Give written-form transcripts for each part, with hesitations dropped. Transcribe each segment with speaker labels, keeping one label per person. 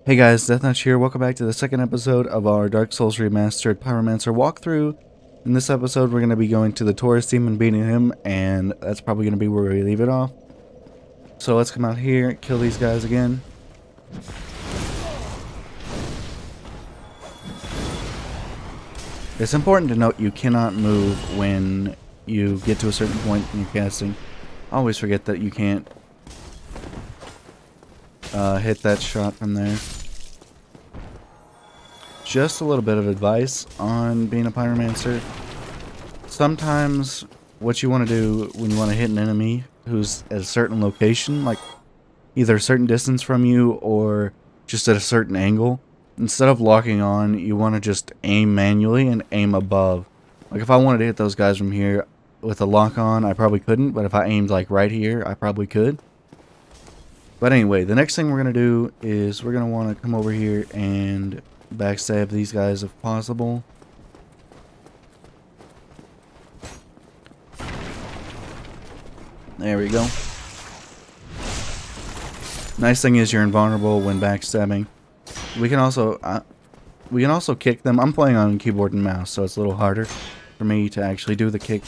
Speaker 1: Hey guys, Deathnotch here. Welcome back to the second episode of our Dark Souls Remastered Pyromancer walkthrough. In this episode, we're going to be going to the Taurus team and beating him, and that's probably going to be where we leave it off. So let's come out here, kill these guys again. It's important to note you cannot move when you get to a certain point in your casting. I always forget that you can't hit that shot from there. Just a little bit of advice on being a pyromancer. Sometimes what you want to do when you want to hit an enemy who's at a certain location, like either a certain distance from you or just at a certain angle, instead of locking on, you want to just aim manually and aim above. Like if I wanted to hit those guys from here with a lock on, I probably couldn't, but if I aimed like right here, I probably could. But anyway, the next thing we're going to do is we're going to want to come over here and backstab these guys if possible. There we go. Nice thing is you're invulnerable when backstabbing. We can also kick them. I'm playing on keyboard and mouse, so it's a little harder for me to actually do the kick.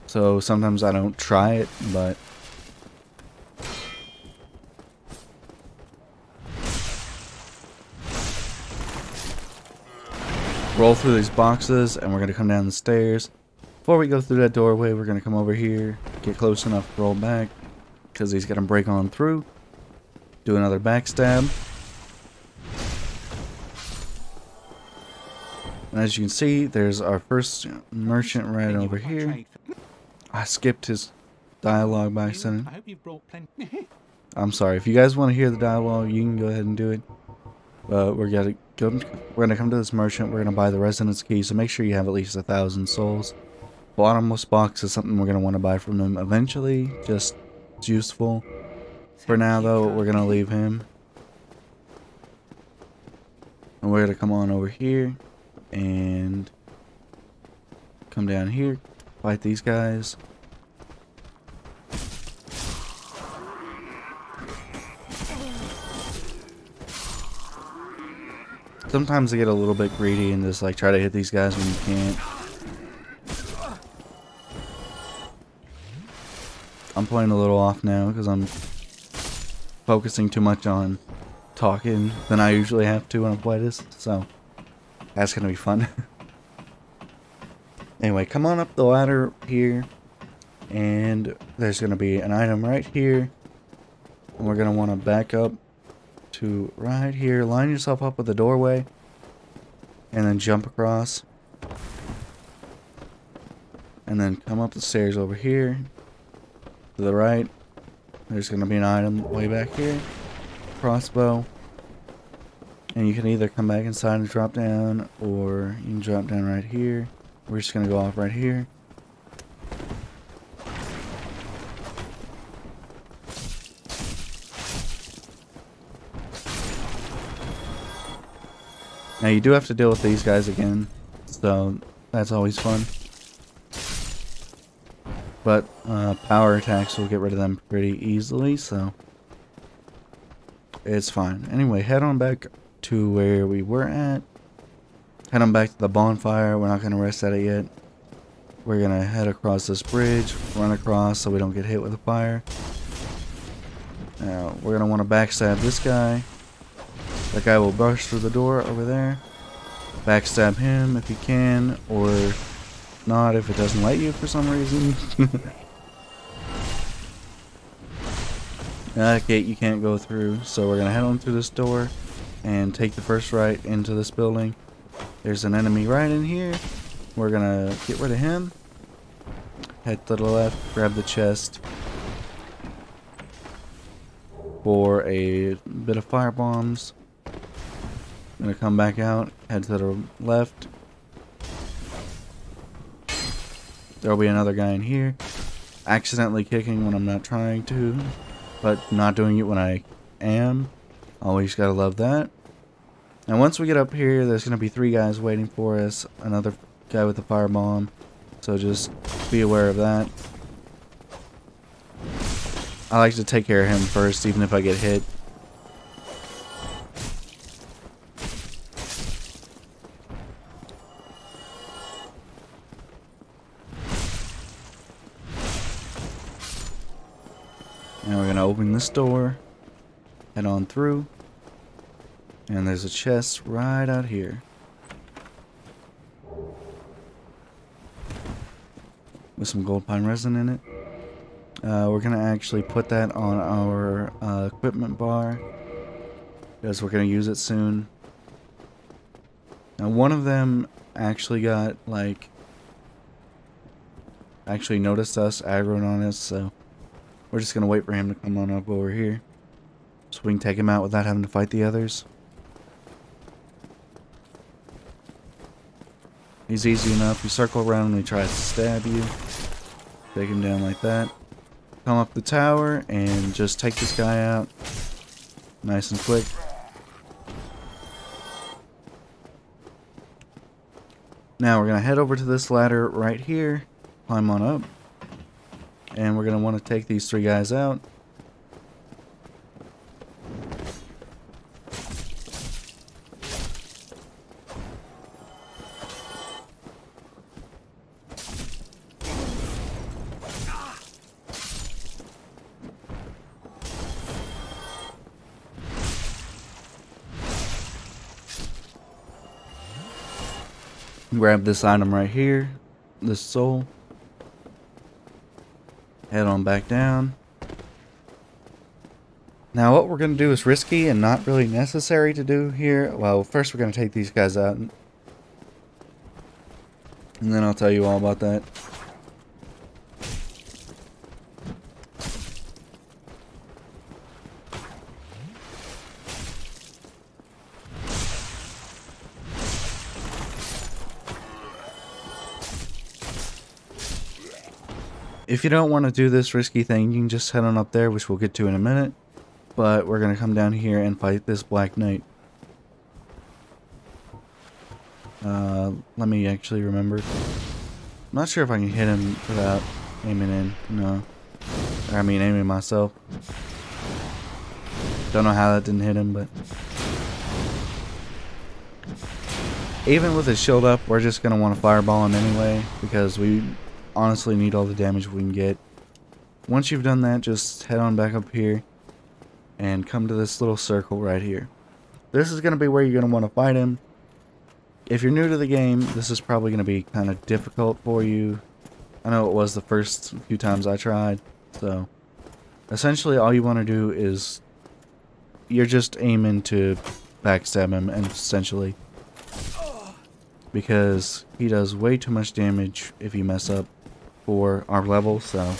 Speaker 1: So sometimes I don't try it, but roll through these boxes, and we're going to come down the stairs. Before we go through that doorway, we're going to come over here, get close enough to roll back, because he's going to break on through. Do another backstab. And as you can see, there's our first merchant right over here. I skipped his dialogue by accident. I'm sorry. If you guys want to hear the dialogue, you can go ahead and do it. But we're gonna come to this merchant. We're gonna buy the residence key. So make sure you have at least 1,000 souls. Bottomless box is something we're gonna want to buy from him eventually. Just it's useful. For now, though, we're gonna leave him, and we're gonna come on over here and come down here, fight these guys. Sometimes I get a little bit greedy and just like try to hit these guys when you can't. I'm playing a little off now because I'm focusing too much on talking than I usually have to when I play this, so that's gonna be fun. Anyway, come on up the ladder here, and there's gonna be an item right here, and we're gonna want to back up to right here. Line yourself up with the doorway and then jump across, and then come up the stairs over here to the right. There's gonna be an item way back here, crossbow, and you can either come back inside and drop down, or you can drop down right here. We're just gonna go off right here. Now you do have to deal with these guys again, so that's always fun. But power attacks will get rid of them pretty easily, so it's fine. Anyway, head on back to where we were at. Head on back to the bonfire. We're not going to rest at it yet. We're going to head across this bridge, run across so we don't get hit with the fire. Now, we're going to want to backstab this guy. That guy will burst through the door over there. Backstab him if you can, or not if it doesn't let you for some reason. That gate you can't go through, so we're going to head on through this door and take the first right into this building. There's an enemy right in here. We're going to get rid of him. Head to the left, grab the chest for a bit of fire bombs. Gonna come back out, head to the left. There'll be another guy in here. Accidentally kicking when I'm not trying to, but not doing it when I am. Always gotta love that. And once we get up here, there's gonna be 3 guys waiting for us. Another guy with a firebomb. So just be aware of that. I like to take care of him first, even if I get hit. gonna open this door, head on through, and there's a chest right out here with some gold pine resin in it. We're gonna actually put that on our equipment bar because we're gonna use it soon. Now one of them actually got like noticed us, aggroed on us, so we're just gonna wait for him to come on up over here so we can take him out without having to fight the others. He's easy enough. You circle around and he tries to stab you. Take him down like that. Come up the tower and just take this guy out. Nice and quick. Now we're going to head over to this ladder right here. Climb on up. And we're going to want to take these 3 guys out. Grab this item right here, this soul. Head on back down. Now what we're going to do is risky and not really necessary to do here. Well, first we're going to take these guys out. And then I'll tell you all about that. If you don't want to do this risky thing, you can just head on up there, which we'll get to in a minute. But we're going to come down here and fight this Black Knight. Let me actually remember. I'm not sure if I can hit him without aiming in. No. I mean, aiming myself. Don't know how that didn't hit him, but... Even with his shield up, we're just going to want to fireball him anyway, because we honestly need all the damage we can get. Once you've done that, just head on back up here and come to this little circle right here. This is going to be where you're going to want to fight him. If you're new to the game, this is probably going to be kind of difficult for you. I know it was the first few times I tried. So essentially all you want to do is you're just aiming to backstab him, and essentially, because he does way too much damage if you mess up for our level. So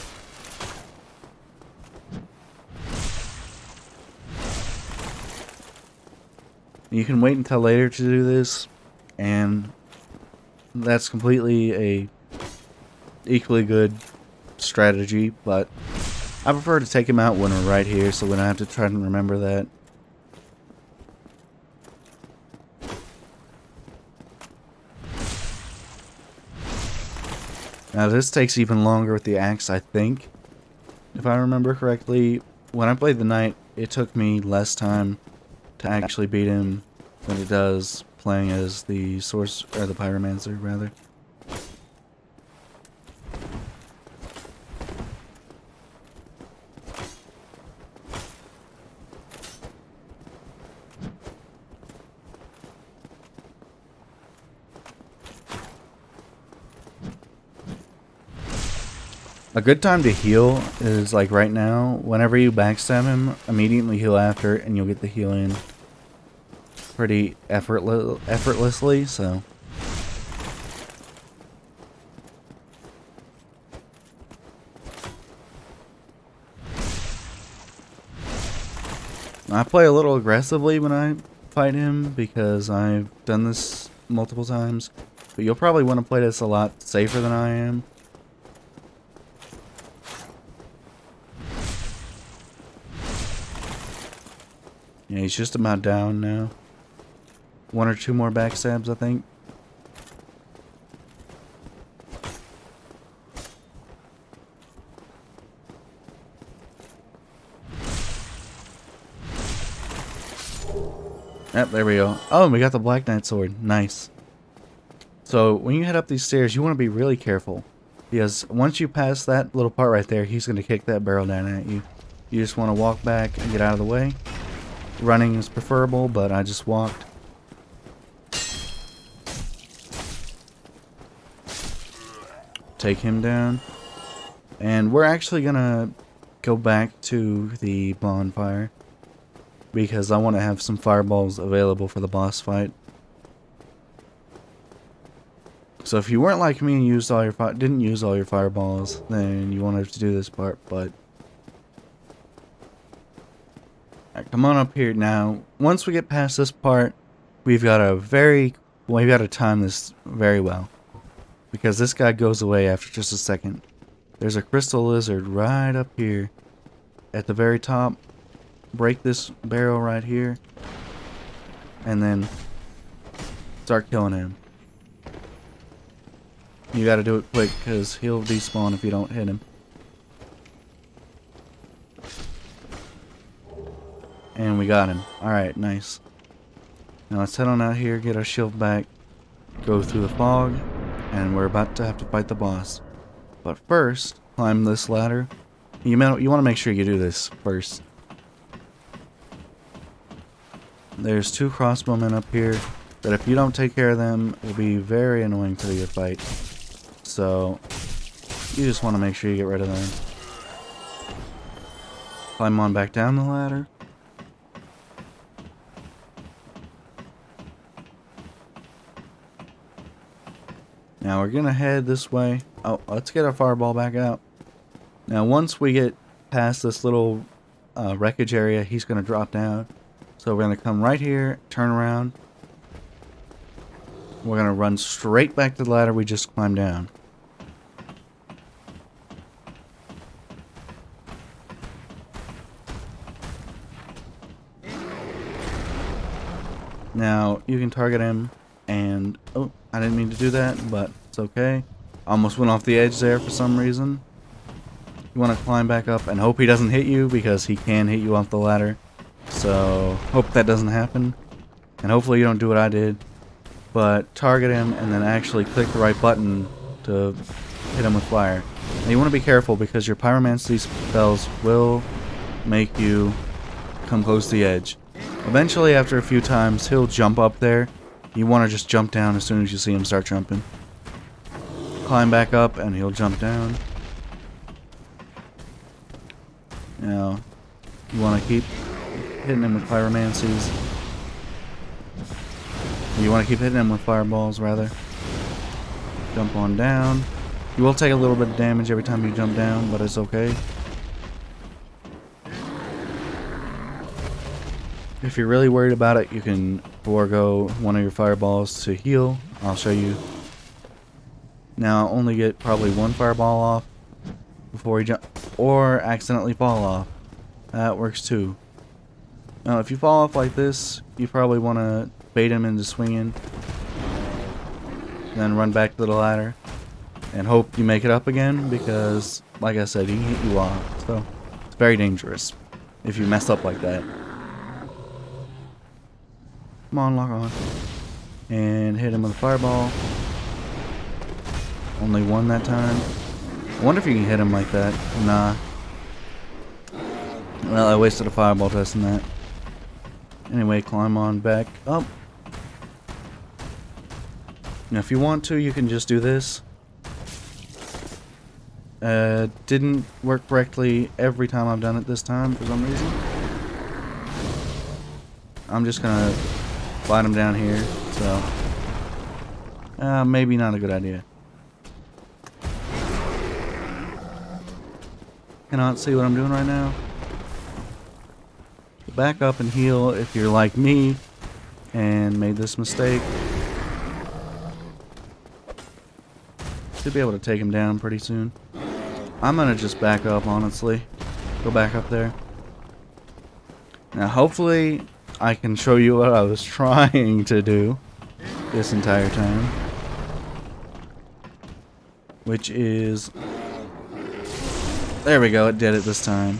Speaker 1: you can wait until later to do this, and that's completely a equally good strategy, but I prefer to take him out when we're right here so we don't have to try and remember that. Now this takes even longer with the axe, I think. If I remember correctly, when I played the knight, it took me less time to actually beat him than it does playing as the sorcerer, or the pyromancer rather. A good time to heal is like right now. Whenever you backstab him, immediately heal after, and you'll get the heal in pretty effortlessly. So I play a little aggressively when I fight him because I've done this multiple times, but you'll probably want to play this a lot safer than I am. Yeah, he's just about down now. 1 or 2 more backstabs, I think. Yep, there we go. Oh, and we got the Black Knight sword. Nice. So, when you head up these stairs, you want to be really careful. Because once you pass that little part right there, he's going to kick that barrel down at you. You just want to walk back and get out of the way. Running is preferable, but I just walked. Take him down. And we're actually gonna go back to the bonfire because I want to have some fireballs available for the boss fight. So if you weren't like me and used all your didn't use all your fireballs, then you wanted to do this part, but alright, come on up here now. Once we get past this part, we've got to time this very well, because this guy goes away after just a second. There's a crystal lizard right up here at the very top. Break this barrel right here and then start killing him. You gotta do it quick because he'll despawn if you don't hit him. And we got him. Alright, nice. Now let's head on out here, get our shield back, go through the fog, and we're about to have to fight the boss. But first, climb this ladder. You want to make sure you do this first. There's 2 crossbowmen up here, but if you don't take care of them, it will be very annoying for your fight. So, you just want to make sure you get rid of them. Climb on back down the ladder. Now we're going to head this way. Oh, let's get our fireball back out. Now once we get past this little wreckage area, he's going to drop down. So we're going to come right here, turn around. We're going to run straight back to the ladder we just climbed down. Now you can target him and... oh, I didn't mean to do that, but it's okay. Almost went off the edge there for some reason. You want to climb back up and hope he doesn't hit you, because he can hit you off the ladder. So, hope that doesn't happen. And hopefully you don't do what I did. But target him and then actually click the right button to hit him with fire. Now you want to be careful because your pyromancy spells will make you come close to the edge. Eventually, after a few times, he'll jump up there. You want to just jump down as soon as you see him start jumping. Climb back up and he'll jump down. Now, you want to keep hitting him with pyromancies. You want to keep hitting him with fireballs, rather. Jump on down. You will take a little bit of damage every time you jump down, but it's okay. If you're really worried about it, you can forego one of your fireballs to heal. I'll show you. Now, only get probably 1 fireball off before you jump, or accidentally fall off. That works too. Now, if you fall off like this, you probably want to bait him into swinging, then run back to the ladder, and hope you make it up again, because, like I said, he can hit you off. So, it's very dangerous if you mess up like that. Come on, lock on. And hit him with a fireball. Only 1 that time. I wonder if you can hit him like that. Nah. Well, I wasted a fireball testing that. Anyway, climb on back up. Now, if you want to, you can just do this. Didn't work correctly every time I've done it this time for some reason. I'm just gonna fight him down here, so maybe not a good idea. Cannot see what I'm doing right now. Back up and heal if you're like me and made this mistake. Should be able to take him down pretty soon. I'm gonna just back up, honestly. Go back up there. Now hopefully I can show you what I was trying to do this entire time, which is, there we go, it did it this time.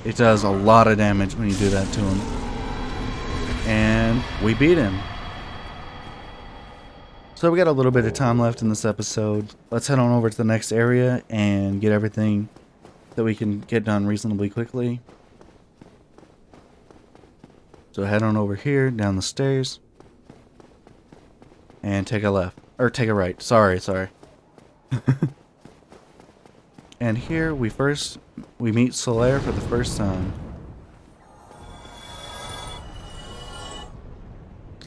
Speaker 1: It does a lot of damage when you do that to him. And we beat him. So we got a little bit of time left in this episode. Let's head on over to the next area and get everything that we can get done reasonably quickly. So head on over here, down the stairs, and take a left. Or take a right. Sorry. And here we meet Solaire for the first time.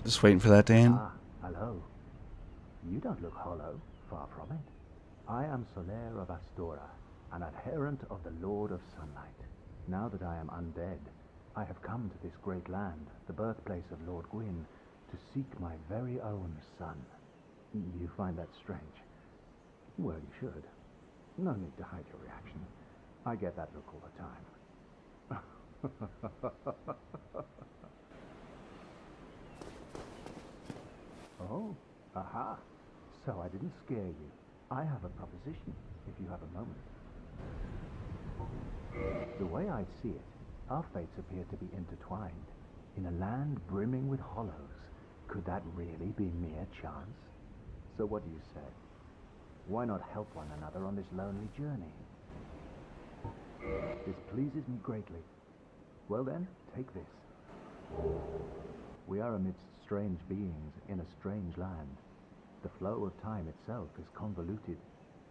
Speaker 1: Just waiting for that to end.
Speaker 2: Ah, hello. You don't look hollow, far from it. I am Solaire of Astora, an adherent of the Lord of Sunlight. Now that I am undead, I have come to this great land, the birthplace of Lord Gwyn, to seek my very own son. You find that strange? Well, you should. No need to hide your reaction. I get that look all the time. Oh, aha. So I didn't scare you. I have a proposition, if you have a moment. The way I see it, our fates appear to be intertwined. In a land brimming with hollows, could that really be mere chance? So what do you say? Why not help one another on this lonely journey? This pleases me greatly. Well then, take this. We are amidst strange beings in a strange land. The flow of time itself is convoluted,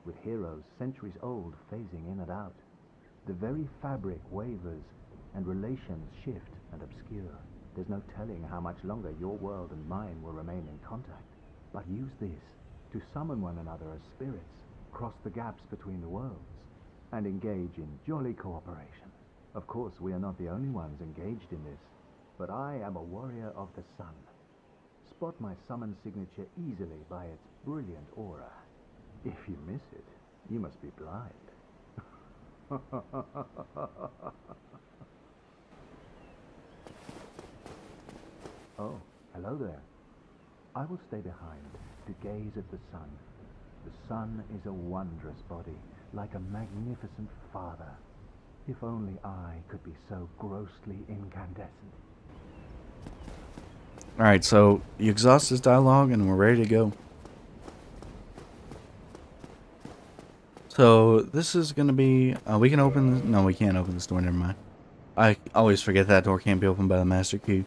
Speaker 2: with heroes centuries old phasing in and out. The very fabric wavers, and relations shift and obscure. There's no telling how much longer your world and mine will remain in contact. But use this to summon one another as spirits, cross the gaps between the worlds, and engage in jolly cooperation. Of course, we are not the only ones engaged in this, but I am a warrior of the sun. Spot my summon signature easily by its brilliant aura. If you miss it, you must be blind. Oh, hello there. I will stay behind to gaze at the sun. The sun is a wondrous body, like a magnificent father. If only I could be so grossly incandescent.
Speaker 1: Alright, so you exhaust this dialogue and we're ready to go. So this is going to be... we can open this... No, we can't open this door, never mind. I always forget that door can't be opened by the master key.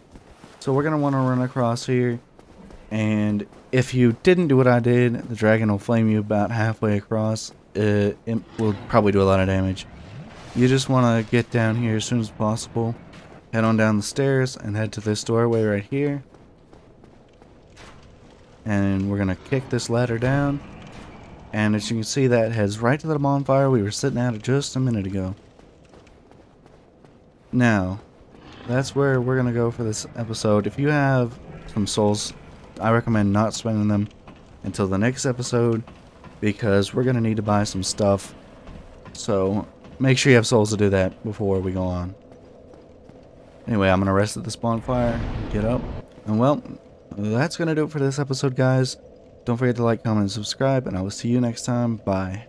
Speaker 1: So we're going to want to run across here. And if you didn't do what I did, the dragon will flame you about halfway across. It will probably do a lot of damage. You just want to get down here as soon as possible. Head on down the stairs and head to this doorway right here. And we're going to kick this ladder down. And as you can see, that heads right to the bonfire we were sitting at just a minute ago. Now, that's where we're going to go for this episode. If you have some souls, I recommend not spending them until the next episode, because we're going to need to buy some stuff. So make sure you have souls to do that before we go on. Anyway, I'm going to rest at this bonfire, get up, and well, that's going to do it for this episode, guys. Don't forget to like, comment, and subscribe, and I will see you next time. Bye.